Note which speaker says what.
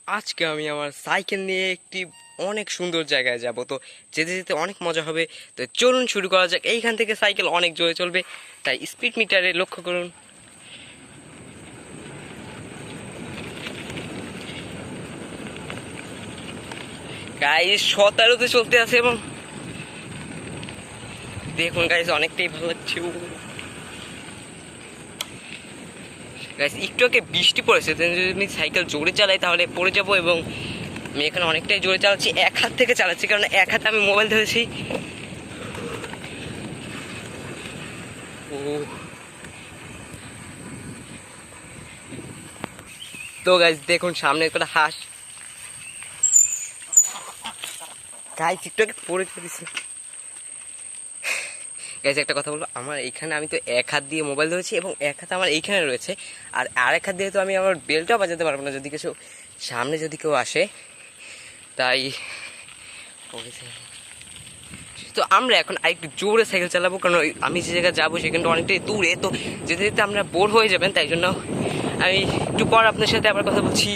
Speaker 1: আজকে আমি আমার সাইকেল নিয়ে একটি অনেক সুন্দর জায়গায় যাব। তো যেতে যেতে অনেক মজা হবে। তো চলুন শুরু করা যাক। এইখান থেকে সাইকেল অনেক জোরে চলবে, তাই স্পিড মিটারে লক্ষ্য করুন। গাইস 17তে চলতে আছে এবং দেখুন গাইস অনেকটাই ভালো লাগছে। গাইস একটু আগে বৃষ্টি পড়েছে, যদি আমি সাইকেল জোরে চালাই তাহলে পড়ে যাব। এবং আমি এখানে অনেকটাই জোরে চালাচ্ছি, এক হাত থেকে চালাচ্ছি কারণ এক হাতে আমি মোবাইল ধরেছি। ও তো গাইস দেখুন সামনে একটা হাঁস। গাইস একটু আগে পড়ে দিচ্ছে। গাইস একটা কথা বলবো, আমার এইখানে আমি তো এক হাত দিয়ে মোবাইল ধরেছি এবং এক হাত আমার এইখানে রয়েছে, আর আরেক হাত দিয়ে তো আমি আমার বেলটাও বাজাতে পারবো না যদি কিছু সামনে যদি কেউ আসে। তাই তো আমরা এখন আরেকটু জোরে সাইকেল চালাবো, কারণ আমি যে জায়গায় যাবো সেখানটা অনেকটাই দূরে। তো যেতে যেতে আমরা বোর হয়ে যাবেন, তাই জন্য আমি একটু পর আপনার সাথে আবার কথা বলছি।